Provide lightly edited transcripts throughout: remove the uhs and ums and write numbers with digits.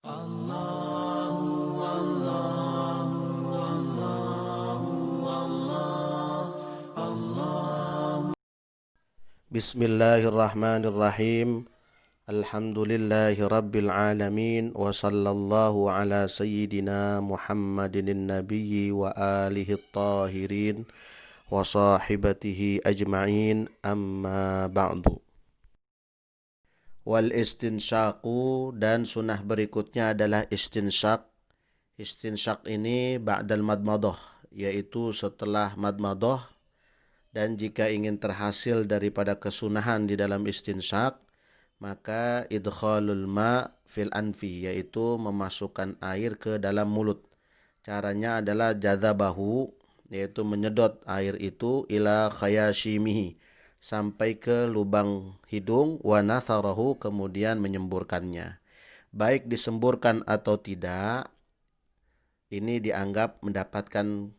Allahu Allahu Allahu Allah. Bismillahirrahmanirrahim. Alhamdulillahi rabbil alamin wa sallallahu ala sayyidina Muhammadin nabiyyi wa alihi tahirin wa sahibatihi ajma'in, amma ba'du. Wal istinsyaqu, dan sunnah berikutnya adalah istinsyaq. Istinsyaq ini ba'dal madmadah, yaitu setelah madmadah. Dan jika ingin terhasil daripada kesunahan di dalam istinsyaq, maka idkhalul ma fil anfi, yaitu memasukkan air ke dalam mulut. Caranya adalah jadzabahu, yaitu menyedot air itu ila khayashimihi, sampai ke lubang hidung, wa natharahu, kemudian menyemburkannya. Baik disemburkan atau tidak, ini dianggap mendapatkan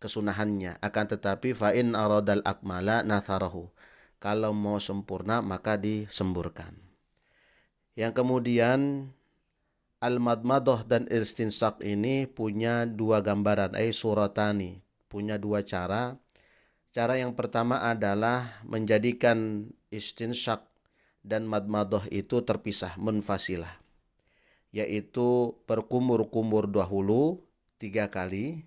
kesunahannya. Akan tetapi fa'in aradal akmala natharahu, kalau mau sempurna maka disemburkan. Yang kemudian al-madmadah dan istinsyaq ini punya dua gambaran, suratani, punya dua cara. Cara yang pertama adalah menjadikan istinsyaq dan madmadah itu terpisah, munfasilah, yaitu berkumur-kumur dahulu 3 kali,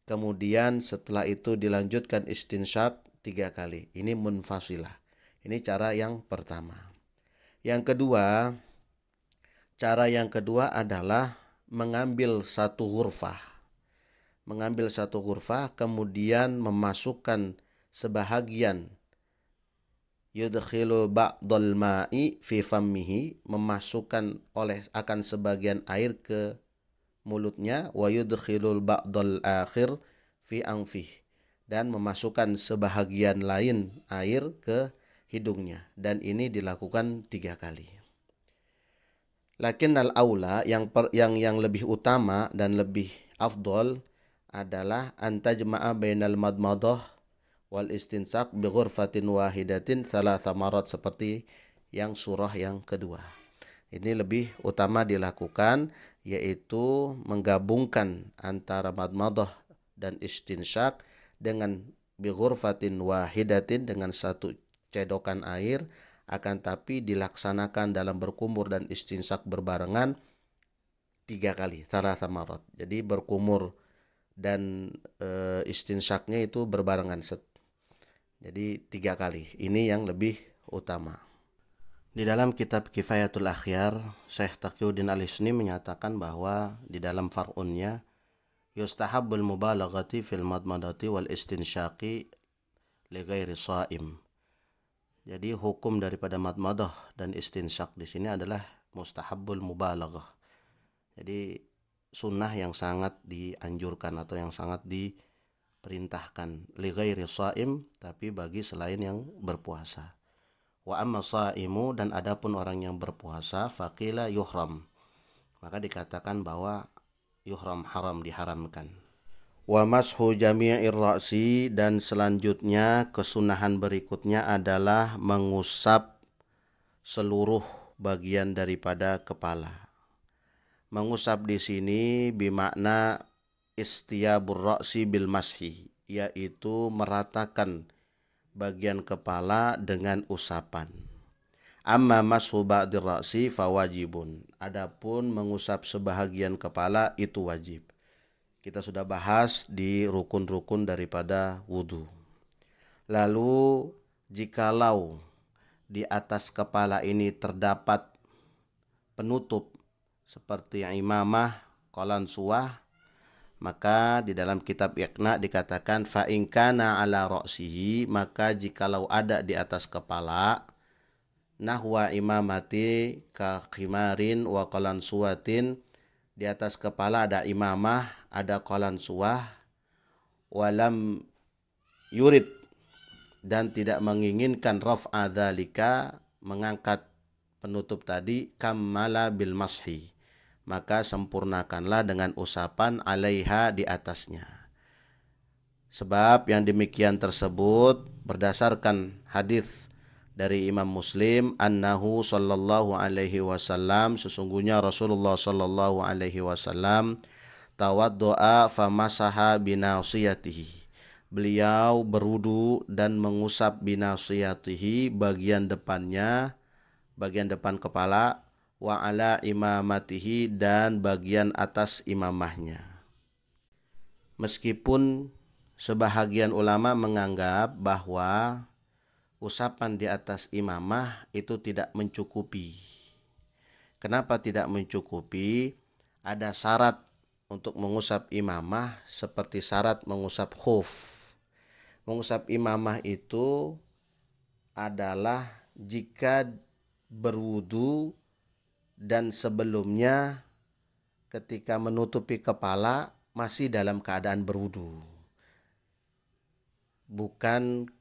kemudian setelah itu dilanjutkan istinsyaq 3 kali. Ini munfasilah. Ini cara yang pertama. Cara yang kedua adalah mengambil satu ghurfah. Kemudian memasukkan sebahagian, yudkhilu ba'dal ma'i fi fammihi, memasukkan akan sebagian air ke mulutnya, wa yudkhilul ba'dal akhir fi anfih, dan memasukkan sebahagian lain air ke hidungnya, dan ini dilakukan 3 kali. Lakin al-aula, yang lebih utama dan lebih afdol adalah antajma'a bainal madmadah wal istinsyaq bi ghurfatin wahidatin thalatha marat, seperti yang surah yang kedua. Ini lebih utama dilakukan, yaitu menggabungkan antara madmadah dan istinsyaq dengan bi ghurfatin wahidatin, dengan satu cedokan air, akan tapi dilaksanakan dalam berkumur dan istinsyaq berbarengan 3 kali, thalatha marat. Jadi berkumur dan istinsyaqnya itu berbarengan. Jadi 3 kali. Ini yang lebih utama. Di dalam kitab Kifayatul Akhyar, Syekh Taqiyuddin Al-Hisni menyatakan bahwa di dalam far'unnya, yustahabbul mubalaghati fil madmadati wal istinsyaqi li ghairi shaim. Jadi hukum daripada madmadah dan istinsyaq di sini adalah mustahabbul mubalaghah. Jadi sunnah yang sangat dianjurkan atau yang sangat diperintahkan, li ghairi shaim, tapi bagi selain yang berpuasa. Wa amma shaimu, dan adapun orang yang berpuasa, faqila yuhram, maka dikatakan bahwa yuhram, haram, diharamkan. Wa mashu jami'ir ra'si, dan selanjutnya kesunahan berikutnya adalah mengusap seluruh bagian daripada kepala. Mengusap di sini bimakna istiyabur ra'si bil mashi, yaitu meratakan bagian kepala dengan usapan. Amma mashu ba'dir ra'si fawajibun, adapun mengusap sebahagian kepala itu wajib. Kita sudah bahas di rukun-rukun daripada wudu. Lalu jikalau di atas kepala ini terdapat penutup seperti yang imamah, qalan suwah, maka di dalam kitab Iqna dikatakan fa in kana ala ra'sihi, maka jikalau ada di atas kepala, nahwa imamati ka khimarin wa qalan suwatin, di atas kepala ada imamah, ada qalan suwah, walam yurid, dan tidak menginginkan raf'a dzalika, mengangkat penutup tadi, kammala bil mashi, maka sempurnakanlah dengan usapan alaiha, di atasnya. Sebab yang demikian tersebut berdasarkan hadis dari Imam Muslim, annahu sallallahu alaihi wasallam, sesungguhnya Rasulullah sallallahu alaihi wasallam tawaddoa famasaha binasiyatihi. Beliau berwudu dan mengusap binasiyatihi, bagian depannya, bagian depan kepala, wa ala imamatihi, dan bagian atas imamahnya. Meskipun sebahagian ulama menganggap bahwa usapan di atas imamah itu tidak mencukupi. Kenapa tidak mencukupi? Ada syarat untuk mengusap imamah seperti syarat mengusap khuf. Mengusap imamah itu adalah jika berwudu dan sebelumnya ketika menutupi kepala masih dalam keadaan berwudu. Bukan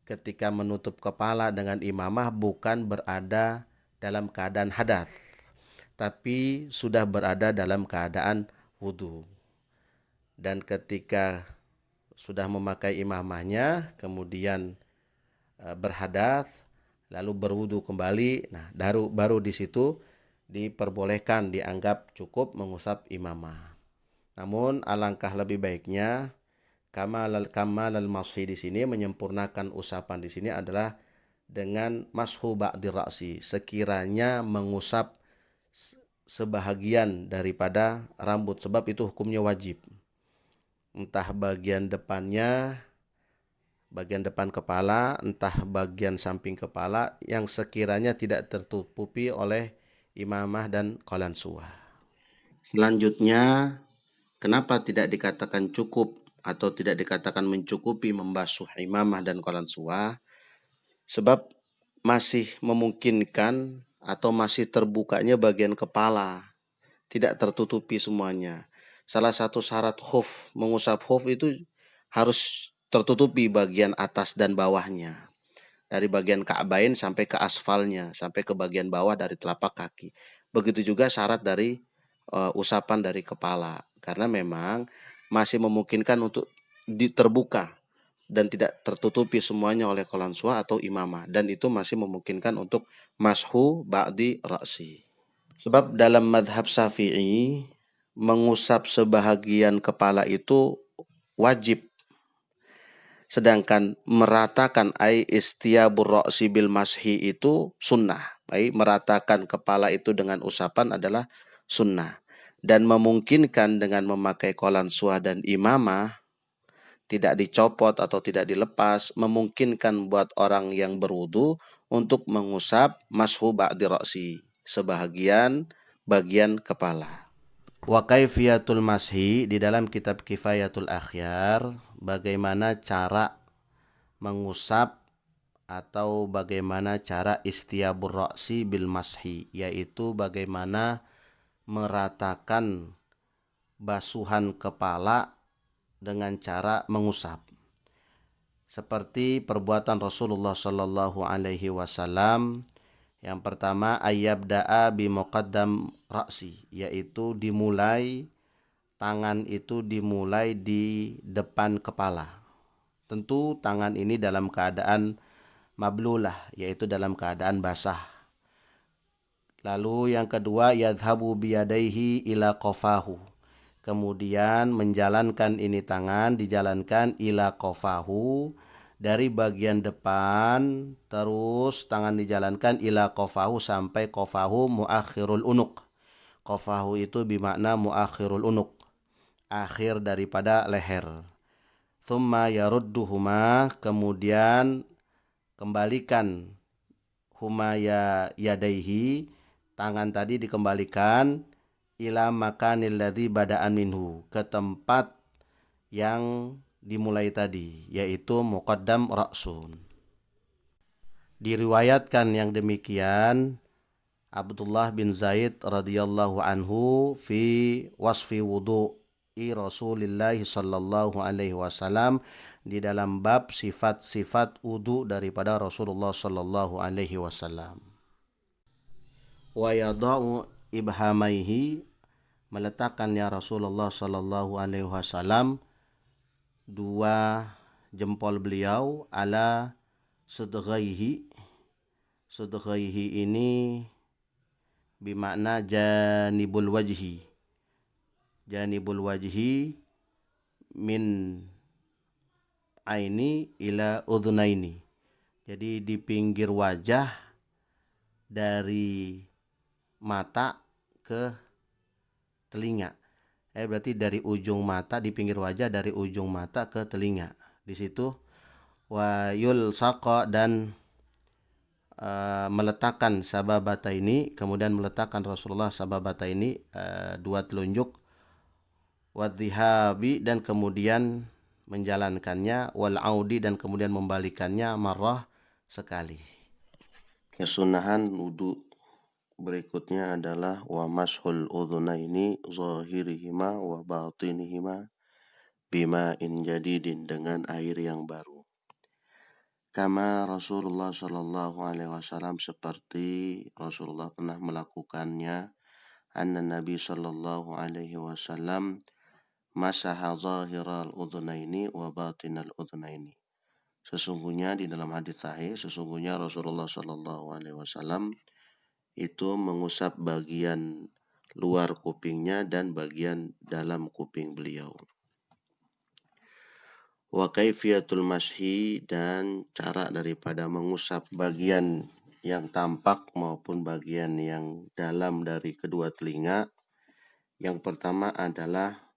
ketika menutup kepala dengan imamah bukan berada dalam keadaan hadas, tapi sudah berada dalam keadaan wudu. Dan ketika sudah memakai imamahnya, kemudian berhadas, lalu berwudu kembali, nah baru di situ diperbolehkan, dianggap cukup mengusap imamah. Namun alangkah lebih baiknya kamal al-mashi di sini, menyempurnakan usapan di sini adalah dengan mashu ba'di ra'si, sekiranya mengusap sebahagian daripada rambut, sebab itu hukumnya wajib. Entah bagian depannya, bagian depan kepala, entah bagian samping kepala yang sekiranya tidak tertutupi oleh imamah dan qalansuah. Selanjutnya, kenapa tidak dikatakan cukup atau tidak dikatakan mencukupi membasuh imamah dan qalansuah? Sebab masih memungkinkan atau masih terbukanya bagian kepala, tidak tertutupi semuanya. Salah satu syarat khuf, mengusap khuf itu harus tertutupi bagian atas dan bawahnya. Dari bagian ka'bain sampai ke asfalnya, sampai ke bagian bawah dari telapak kaki. Begitu juga syarat dari usapan dari kepala. Karena memang masih memungkinkan untuk terbuka dan tidak tertutupi semuanya oleh qalansuah atau imamah. Dan itu masih memungkinkan untuk mashu ba'di ra'si. Sebab dalam madhab Syafi'i, mengusap sebahagian kepala itu wajib. Sedangkan meratakan istiyabur ra'si bil mashi itu sunnah. Meratakan kepala itu dengan usapan adalah sunnah. Dan memungkinkan dengan memakai qalansuah dan imamah, tidak dicopot atau tidak dilepas, memungkinkan buat orang yang berwudu untuk mengusap mashu ba'di ra'si, sebahagian bagian kepala. Wa kaifiyatul mashi, di dalam kitab Kifayatul Akhyar, bagaimana cara mengusap atau bagaimana cara istiyabur ra'si bil mashi, yaitu bagaimana meratakan basuhan kepala dengan cara mengusap. Seperti perbuatan Rasulullah Sallallahu Alaihi Wasallam. Yang pertama, ayyabda'a bi muqaddam ra'si, yaitu dimulai, tangan itu dimulai di depan kepala. Tentu tangan ini dalam keadaan mablulah, yaitu dalam keadaan basah. Lalu yang kedua, yadhabu biyadaihi ila qafahu. Kemudian menjalankan ini tangan, dijalankan ila qafahu, dari bagian depan, terus tangan dijalankan ila qafahu sampai qafahu muakhirul unuk. Qafahu itu bermakna muakhirul unuk, akhir daripada leher. Thumma yarudduhuma, kemudian kembalikan huma yadaihi, tangan tadi dikembalikan ila makanil ladzi bada'an minhu, ke tempat yang dimulai tadi, yaitu muqaddam ra'sun. Diriwayatkan yang demikian Abdullah bin Zaid radhiyallahu anhu fi wasfi wudu'i Rasulillah sallallahu alaihi wasallam, di dalam bab sifat-sifat wudu daripada Rasulullah sallallahu alaihi wasallam. Wa yada'u ibhamaihi, meletakkan ya Rasulullah sallallahu alaihi wasallam dua jempol beliau ala sudghaihi. Sudghaihi ini bimakna janibul wajhi. Janibul wajhi min aini ila udhunaini. Jadi di pinggir wajah dari mata ke telinga. Berarti dari ujung mata, di pinggir wajah dari ujung mata ke telinga. Di situ wa yulsaqa, dan meletakkan sababata ini, kemudian meletakkan Rasulullah sababata ini, dua telunjuk, wadhihabi, dan kemudian menjalankannya, wal audi, dan kemudian membalikannya, marrah, sekali. Kesunahan wudu berikutnya adalah wa mashul udhunaini zahirihima wa batinihima bima'in jadidin, dengan air yang baru. Kama Rasulullah Shallallahu Alaihi Wasallam, seperti Rasulullah pernah melakukannya. Anna Nabi Shallallahu Alaihi Wasallam masaha zahiral udhunaini wa batinal udhunaini. Sesungguhnya di dalam hadits sahih, sesungguhnya Rasulullah Shallallahu Alaihi Wasallam itu mengusap bagian luar kupingnya dan bagian dalam kuping beliau. Wa kaifiyatul mashi, dan cara daripada mengusap bagian yang tampak maupun bagian yang dalam dari kedua telinga. Yang pertama adalah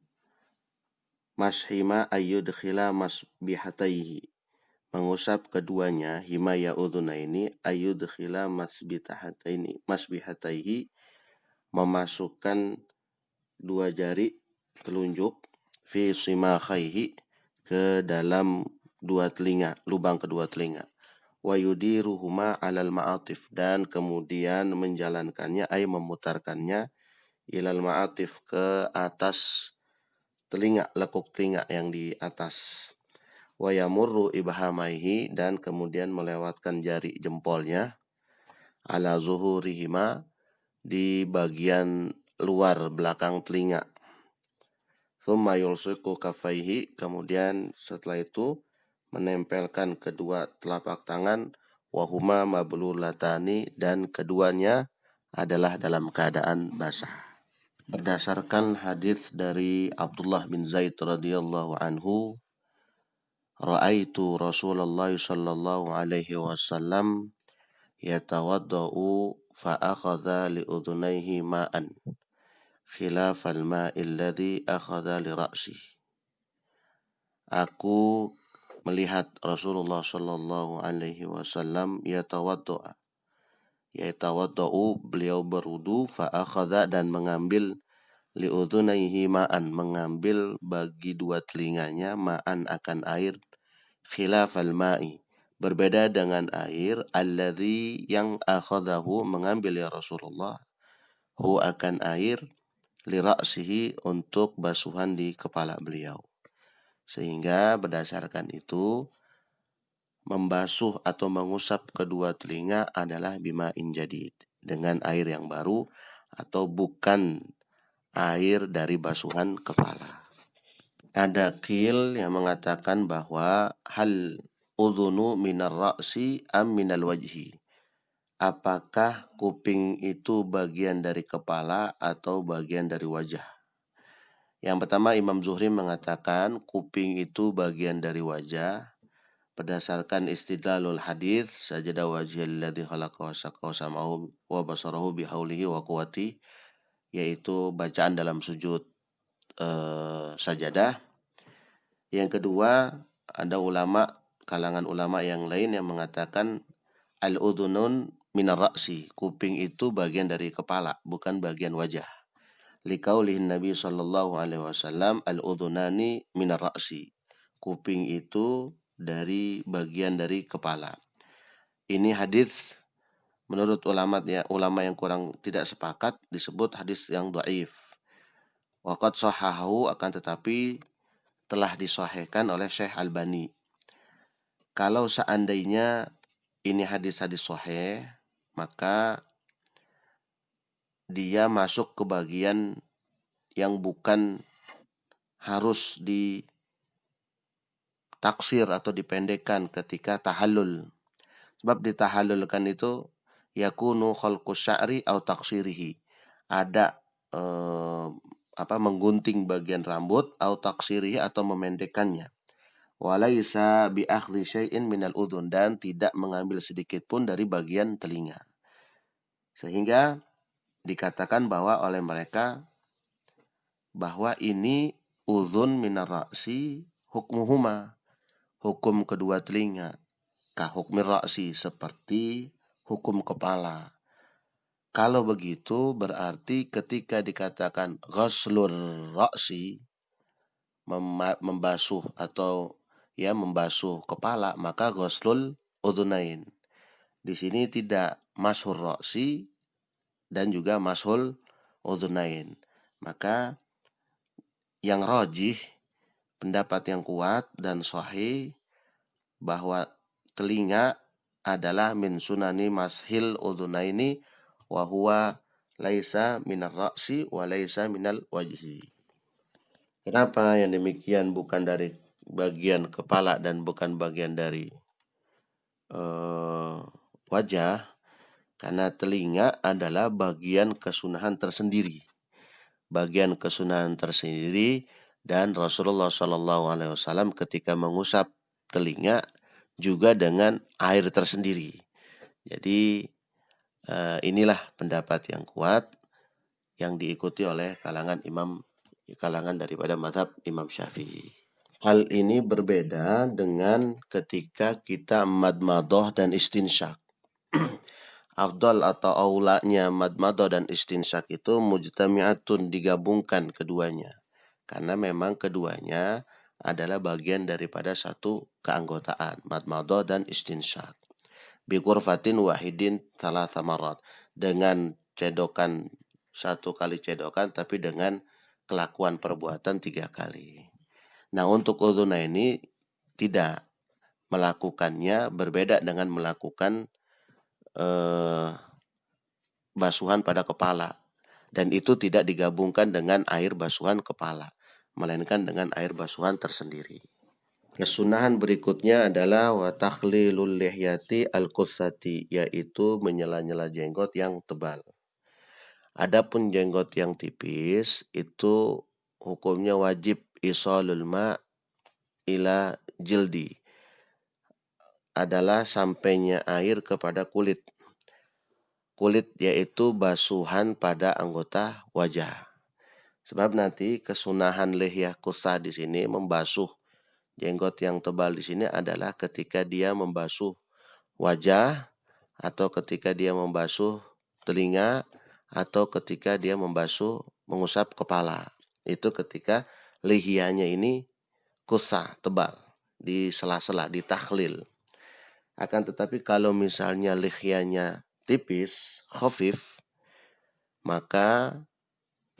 mashima ayyudkhila masbihataihi, mengusap keduanya, hima ya udhunaini ayyudkhila masbihataihi, memasukkan dua jari telunjuk, fi simakhaihi, ke dalam dua telinga, lubang kedua telinga. Wa yudiruhuma alal ma'atif, dan kemudian menjalankannya, ay memutarkannya, ilal ma'atif, ke atas telinga, lekuk telinga yang di atas. Wa yamurru ibhamaihi, dan kemudian melewatkan jari jempolnya, ala zuhurihima, di bagian luar belakang telinga. Thumma yulsiqu kaffaihi, kemudian setelah itu menempelkan kedua telapak tangan, wahuma mablulatani, dan keduanya adalah dalam keadaan basah. Berdasarkan hadis dari Abdullah bin Zaid radhiyallahu anhu, ra'aitu Rasulullah sallallahu alaihi wasallam yatawaddau fa akhadha li udhunayhi ma'an khilafal ma'il ladzi akhadha li ra'si. Aku melihat Rasulullah Shallallahu Alaihi Wasallam yatawaddau, beliau berwudu, fa akhadha, dan mengambil, liudhunaihi ma'an, mengambil bagi dua telinganya, ma'an, akan air, khilafal ma'i, berbeda dengan air, alladzi, yang akhadahu, mengambil ya Rasulullah, hu, akan air, li ra'sihi, untuk basuhan di kepala beliau. Sehingga berdasarkan itu, membasuh atau mengusap kedua telinga adalah bima'in jadid, dengan air yang baru, atau bukan air dari basuhan kepala. Ada qil yang mengatakan bahwa hal udhunu minar ra'si am minal wajhi, apakah kuping itu bagian dari kepala atau bagian dari wajah. Yang pertama, Imam Zuhri mengatakan kuping itu bagian dari wajah, berdasarkan istidlalul hadis, sajada wajhil ladzi khalaqa wa saqqa sam'ahu wa basarahu bihaulihi wa quwwati, yaitu bacaan dalam sujud sajadah. Yang kedua, ada kalangan ulama yang lain yang mengatakan al-udhunun minar ra'si, kuping itu bagian dari kepala, bukan bagian wajah. Liqaulihin Nabi sallallahu alaihi wasallam al-udhunani minar ra'si, kuping itu dari bagian dari kepala. Ini hadis menurut ulama yang kurang tidak sepakat disebut hadis yang dhaif. Waqad sahahu, akan tetapi telah disahihkan oleh Syekh Albani. Kalau seandainya ini hadis-hadis sahih, maka dia masuk ke bagian yang bukan harus ditaksir atau dipendekkan ketika tahallul. Sebab ditahalulkan itu yakunu khalqus sya'ri au taqsirihi. Ada menggunting bagian rambut au taqsirihi atau memendekkannya. Walaisa bi akhdhi syai'in minal udhun, dan tidak mengambil sedikit pun dari bagian telinga. Sehingga dikatakan bahwa oleh mereka bahwa ini udhun minar ra'si hukmuhuma, hukum kedua telinga, ka hukmir ra'si, seperti hukum kepala. Kalau begitu berarti ketika dikatakan ghaslur ra'si, membasuh atau membasuh kepala, maka ghuslul udhunain. Di sini tidak mashur ra'si dan juga mashul udhunain. Maka yang rajih, pendapat yang kuat dan sahih, bahwa telinga adalah min sunani mashil udhunaini wa huwa laisa minar ra'si wa laisa minal wajhi. Kenapa yang demikian bukan dari bagian kepala dan bukan bagian dari wajah? Karena telinga adalah bagian kesunahan tersendiri. Bagian kesunahan tersendiri, dan Rasulullah SAW ketika mengusap telinga juga dengan air tersendiri. Jadi inilah pendapat yang kuat yang diikuti oleh kalangan daripada mazhab Imam Syafi'i. Hal ini berbeda dengan ketika kita madmadoh dan istinsyak. Afdal atau aulanya madmadoh dan istinsyak itu mujtami'atun, digabungkan keduanya. Karena memang keduanya adalah bagian daripada satu keanggotaan, madmadoh dan istinsyak. Bi ghurfatin wahidin thalatha marat, dengan cedokan, satu kali cedokan, tapi dengan kelakuan perbuatan 3 kali. Nah, untuk udhuna ini tidak melakukannya, berbeda dengan melakukan basuhan pada kepala, dan itu tidak digabungkan dengan air basuhan kepala, melainkan dengan air basuhan tersendiri. Kesunahan berikutnya adalah wa takhlilul lihyati al-qutsati, yaitu menyela-nyela jenggot yang tebal. Adapun jenggot yang tipis itu hukumnya wajib isalul ma ila jildi, adalah sampainya air kepada kulit. Kulit yaitu basuhan pada anggota wajah. Sebab nanti kesunahan lihyah qutsah di sini, membasuh jenggot yang tebal di sini adalah ketika dia membasuh wajah, atau ketika dia membasuh telinga, atau ketika dia mengusap kepala. Itu ketika lihyahnya ini qutsah, tebal, di sela-sela, di takhlil. Akan tetapi kalau misalnya lihyahnya tipis, khafif, maka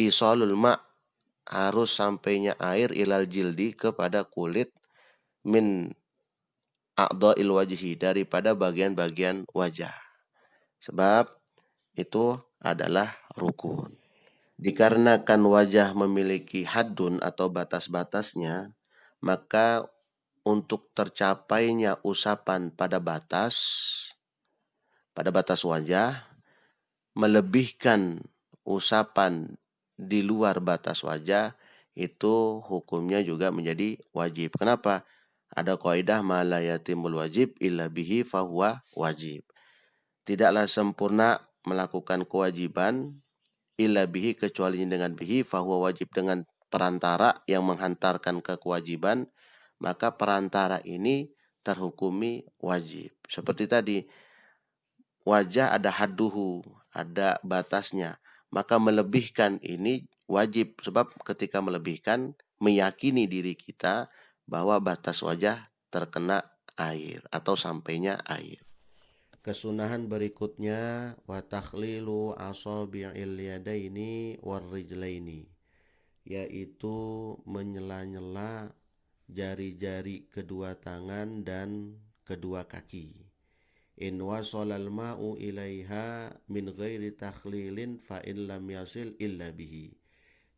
isalul ma, harus sampainya air ilal jildi, kepada kulit, min a'dha'il wajhi, daripada bagian-bagian wajah. Sebab itu adalah rukun. Dikarenakan wajah memiliki haddun atau batas-batasnya, maka untuk tercapainya usapan pada batas wajah, melebihkan usapan di luar batas wajah, itu hukumnya juga menjadi wajib. Kenapa? Ada kaidah ma la yatimul wajib illa bihi fahuwa wajib. Tidaklah sempurna melakukan kewajiban illa bihi, kecuali dengan bihi, fahuwa wajib, dengan perantara yang menghantarkan ke kewajiban, maka perantara ini terhukumi wajib. Seperti tadi, wajah ada hadduhu, ada batasnya, maka melebihkan ini wajib. Sebab ketika melebihkan, meyakini diri kita bahwa batas wajah terkena air atau sampainya air. Kesunahan berikutnya wa takhlilu asabi'il yadaini warrijlaini, yaitu menyela-nyela jari-jari kedua tangan dan kedua kaki. In wasalal ma'u ilaiha min ghairi takhlilin fa in lam yasil illa bihi.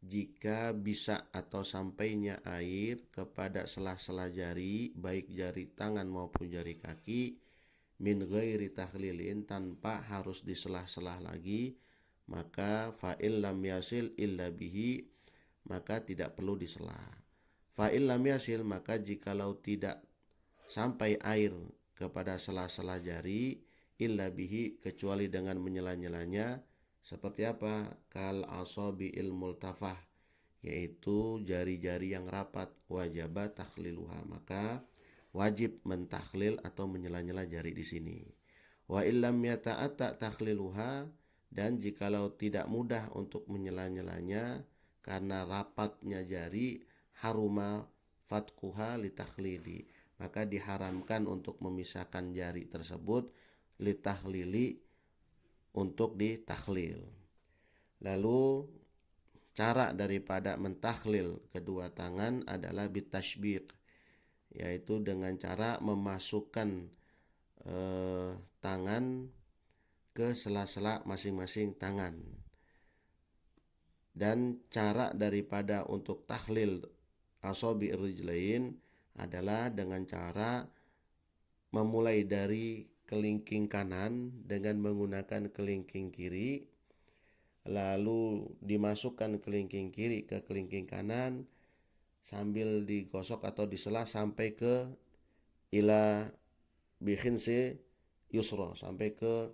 Jika bisa atau sampainya air kepada sela-sela jari, baik jari tangan maupun jari kaki, min ghairi tahlilin, tanpa harus diselah-selah lagi, maka fa'il lam yasil illa bihi, maka tidak perlu disela. Fa'il lam yasil, maka jikalau tidak sampai air kepada sela-sela jari, illa bihi, kecuali dengan menyela-nyelanya, seperti apa? Kal asabi'il multafah, yaitu jari-jari yang rapat, wajaba takhliluha, maka wajib mentakhlil atau menyela-nyela jari di sini. Wa illam yata'atta takhliluha, dan jikalau tidak mudah untuk menyela-nyelanya karena rapatnya jari, haruma fatkuha litakhlili, maka diharamkan untuk memisahkan jari tersebut, litakhlili, untuk ditakhlil. Lalu cara daripada mentakhlil kedua tangan adalah bitashbiq, yaitu dengan cara memasukkan tangan ke sela-sela masing-masing tangan. Dan cara daripada untuk takhlil asabi rijlain adalah dengan cara memulai dari kelingking kanan dengan menggunakan kelingking kiri, lalu dimasukkan kelingking kiri ke kelingking kanan sambil digosok atau disela sampai ke ila bikhinsi yusra, sampai ke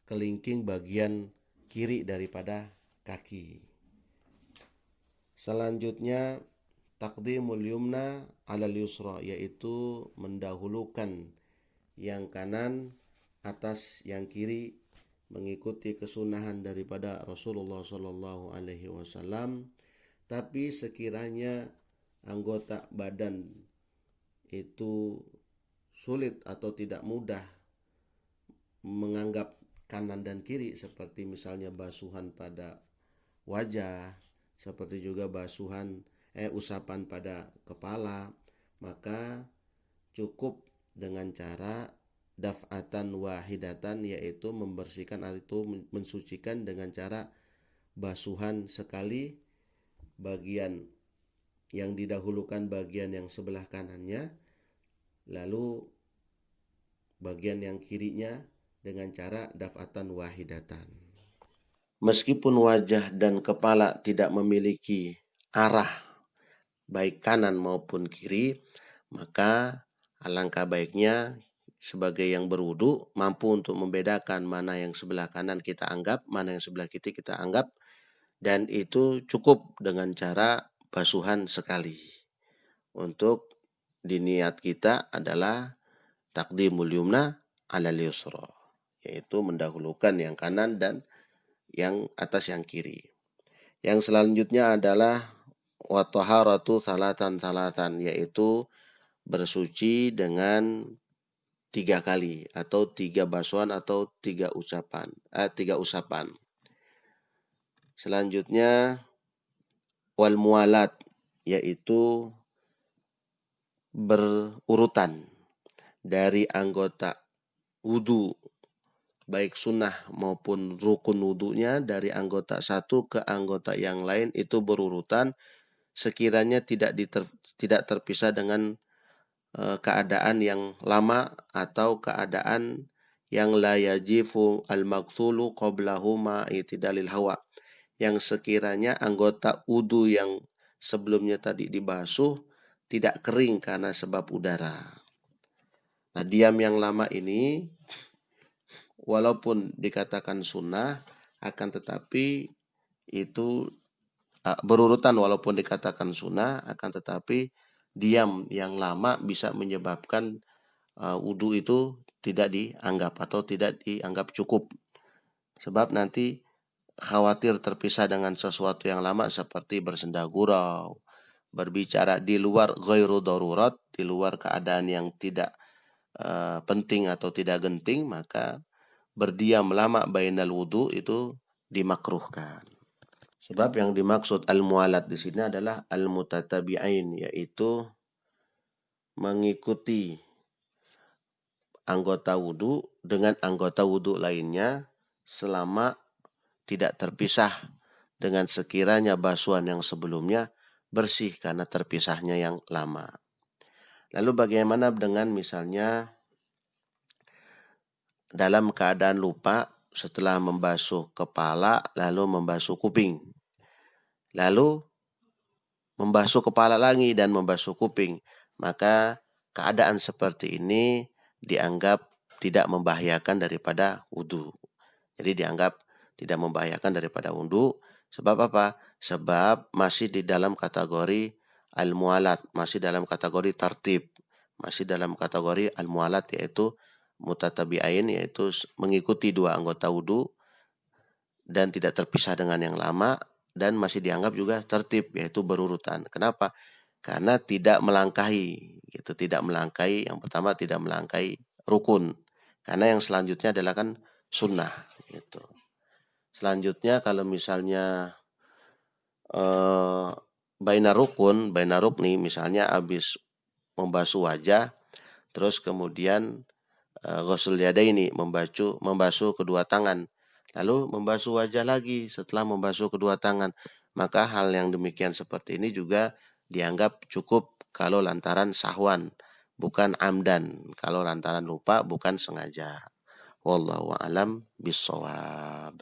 kelingking bagian kiri daripada kaki. Selanjutnya taqdimul yumna alal yusra, yaitu mendahulukan yang kanan atas yang kiri, mengikuti kesunahan daripada Rasulullah Shallallahu Alaihi Wasallam. Tapi sekiranya anggota badan itu sulit atau tidak mudah menganggap kanan dan kiri, seperti misalnya basuhan pada wajah, seperti juga usapan pada kepala, maka cukup dengan cara daf'atan wahidatan, yaitu membersihkan atau mensucikan dengan cara basuhan sekali, bagian yang didahulukan bagian yang sebelah kanannya, lalu bagian yang kirinya dengan cara daf'atan wahidatan. Meskipun wajah dan kepala tidak memiliki arah baik kanan maupun kiri, maka alangkah baiknya sebagai yang berwudu mampu untuk membedakan mana yang sebelah kanan kita anggap, mana yang sebelah kiri kita anggap, dan itu cukup dengan cara basuhan sekali. Untuk diniat kita adalah taqdimul yumna alal yusra, yaitu mendahulukan yang kanan dan yang atas yang kiri. Yang selanjutnya adalah wa taharatu salatan, yaitu bersuci dengan 3 kali atau 3 basuhan atau 3 usapan. Selanjutnya wal mualat, yaitu berurutan dari anggota wudu baik sunnah maupun rukun wudunya, dari anggota satu ke anggota yang lain itu berurutan, sekiranya tidak terpisah dengan keadaan yang lama atau keadaan yang la yajifu al-maghsulu qablahu ma'itidalil hawa, yang sekiranya anggota wudu yang sebelumnya tadi dibasuh tidak kering karena sebab udara. Nah, diam yang lama ini walaupun dikatakan sunnah, akan tetapi itu berurutan, walaupun dikatakan sunnah, akan tetapi diam yang lama bisa menyebabkan wudu itu tidak dianggap atau tidak dianggap cukup. Sebab nanti khawatir terpisah dengan sesuatu yang lama seperti bersenda gurau, berbicara di luar ghairu darurat, di luar keadaan yang tidak penting atau tidak genting, maka berdiam lama bainal wudu itu dimakruhkan. Sebab yang dimaksud al-mualat di sini adalah al-mutatabi'ain, yaitu mengikuti anggota wudu dengan anggota wudu lainnya selama tidak terpisah, dengan sekiranya basuhan yang sebelumnya bersih karena terpisahnya yang lama. Lalu bagaimana dengan misalnya dalam keadaan lupa setelah membasuh kepala lalu membasuh kuping. Lalu membasuh kepala lagi dan membasuh kuping. Maka keadaan seperti ini dianggap tidak membahayakan daripada wudhu. Jadi dianggap tidak membahayakan daripada wudhu. Sebab apa? Sebab masih di dalam kategori al-mualat, masih dalam kategori tartib, masih dalam kategori al-mualat, yaitu mutatabi'ain, yaitu mengikuti dua anggota wudhu dan tidak terpisah dengan yang lama, dan masih dianggap juga tertib, yaitu berurutan. Kenapa? Karena tidak melangkahi, gitu, tidak melangkahi. Yang pertama tidak melangkahi rukun, karena yang selanjutnya adalah kan sunnah, gitu. Selanjutnya kalau misalnya baina rukni, misalnya habis membasuh wajah, terus kemudian ghusl yadaini, membasuh kedua tangan, lalu membasuh wajah lagi setelah membasuh kedua tangan, maka hal yang demikian seperti ini juga dianggap cukup kalau lantaran sahwan, bukan amdan, kalau lantaran lupa bukan sengaja. Wallahu a'lam bishawab.